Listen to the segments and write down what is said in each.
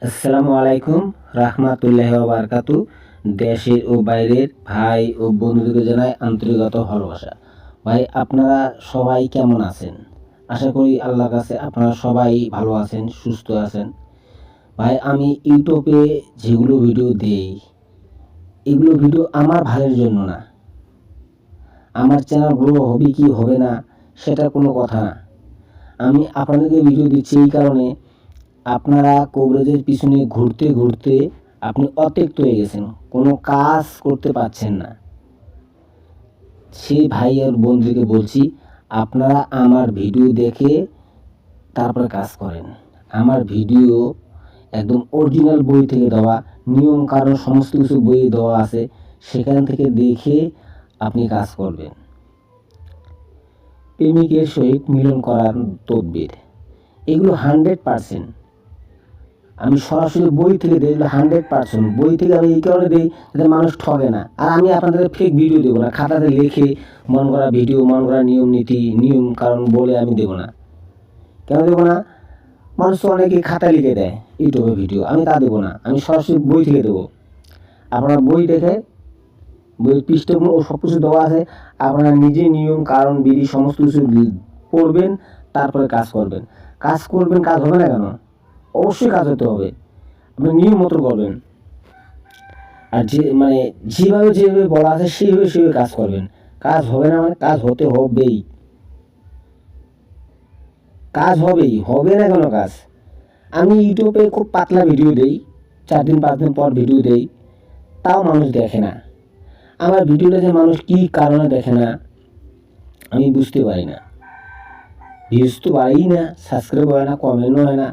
আসসালামু আলাইকুম রাহমাতুল্লাহি ওয়া বারাকাতু। দেশের ও বাইরের ভাই ও বন্ধুদেরকে জানাই আন্তরিকতা ভালোবাসা। ভাই আপনারা সবাই কেমন আছেন? আশা করি আল্লাহর কাছে আপনারা সবাই ভালো আছেন, সুস্থ আছেন। ভাই আমি ইউটিউবে যেগুলো ভিডিও দেই, এগুলো ভিডিও আমার ভালোর জন্য না। আমার চ্যানেল গ্রো হবে কি হবে না সেটা কোনো কথা না। আমি আপনাদেরকে ভিডিও দিচ্ছি এই কারণে, আপনারা কবরেজের পিছনে ঘুরতে ঘুরতে আপনি অতিরিক্ত হয়ে গেছেন, কোনো কাজ করতে পারছেন না। সেই ভাই আর বন্ধুকে বলছি, আপনারা আমার ভিডিও দেখে তারপরে কাজ করেন। আমার ভিডিও একদম অরিজিনাল বই থেকে দেওয়া, নিয়ম কারণ সমস্ত কিছু বই দেওয়া আছে, সেখান থেকে দেখে আপনি কাজ করবেন। প্রেমিকের সহিত মিলন করার তদবির, এগুলো 100%। আমি সরাসরি বই থেকে দিই, 100% বই থেকে আমি এই কারণে দিই যাতে মানুষ ঠকে না। আর আমি আপনাদের ফেক ভিডিও দেবো না, খাতাতে লিখে মন করা ভিডিও, মন করা নিয়ম নীতি, নিয়ম কারণ বলে আমি দেবো না। কেন দেবো না? মানুষ তো অনেকে খাতা লিখে দেয় ইউটিউবে ভিডিও, আমি তা দেবো না। আমি সরাসরি বই থেকে দেবো। আপনারা বই দেখে, বইয়ের পৃষ্ঠাগুলো ও সব কিছু দেওয়া আছে, আপনারা নিজে নিয়ম কারণ বিধি সমস্ত কিছু পড়বেন, তারপরে কাজ করবেন। কাজ করবেন, কাজ হবে না কেন? অবশ্যই কাজ হতে হবে। আপনি নিয়ম মতো করবেন, আর যেভাবে বলা আছে সেইভাবে কাজ করবেন। কাজ হবে না মানে কাজ হতে হবেই, কাজ হবেই, হবে না কেন কাজ? আমি ইউটিউবে খুব পাতলা ভিডিও দেই, 4 দিন 5 দিন পর ভিডিও দেই, তাও মানুষ দেখে না। আমার ভিডিওটা যে মানুষ কী কারণে দেখে না আমি বুঝতে পারি না। ভিউজ তো বাড়েই না, সাবস্ক্রাইব হয় না, কমেন্টও হয় না,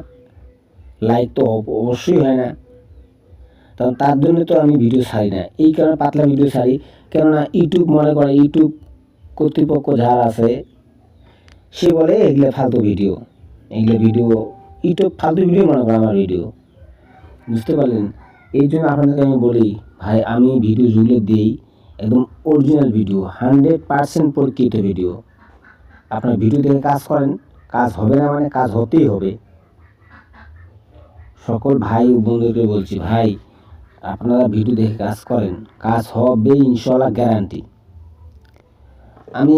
লাইক তো অবশ্যই হয় না। তখন তার জন্য তো আমি ভিডিও ছাড়ি না, এই কারণে পাতলা ভিডিও ছাড়ি। কেননা ইউটিউব মনে করে, ইউটিউব কর্তৃপক্ষ যারা আছে সে বলে এগুলো ফালতু ভিডিও, এগুলো ভিডিও ইউটিউব ফালতু ভিডিও মনে করে আমার ভিডিও। বুঝতে পারলেন? এই জন্য আপনাদেরকে আমি বলি, ভাই আমি ভিডিও যেগুলো দিই একদম অরিজিনাল ভিডিও, 100% পরীক্ষিত ভিডিও। আপনার ভিডিও দেখে কাজ করেন, কাজ হবে না মানে কাজ হতেই হবে। সকল ভাই ও বন্ধুদেরকে বলছি, ভাই আপনারা ভিডিও দেখে কাজ করেন, কাজ হবে ইনশাল্লাহ, গ্যারান্টি। আমি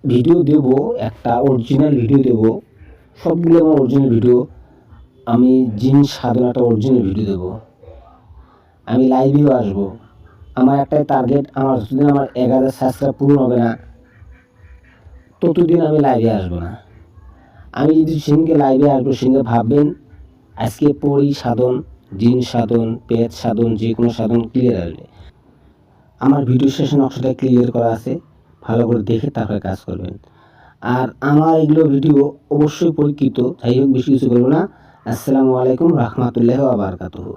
ভিডিও দেব, একটা অরিজিনাল ভিডিও দেব, সবগুলো আমার অরিজিনাল ভিডিও। আমি জিন সাধন একটা অরিজিনাল ভিডিও দেব। আমি লাইভেও আসবো। আমার একটাই টার্গেট, আমার যতদিন আমার 1000 সাবস্ক্রাইব পূরণ হবে না ততদিন আমি লাইভে আসবো না। আমি যদি সেদিনকে লাইভে আসবো, সেদিনকে ভাববেন আজকে পরি সাধন, জিন সাধন, পেট সাধন, যে কোনো সাধন ক্লিয়ার আসবে। আমার ভিডিও সেশন নকশাটা ক্লিয়ার করা আছে, ভালো করে দেখে তারপরে কাজ করবেন। আর আমার এগুলো ভিডিও অবশ্যই পরীক্ষিত, যাই হোক বেশি কিছু বলবো না। আসসালামু আলাইকুম রাহমাতুল্লাহি ওয়া বারাকাতুহু।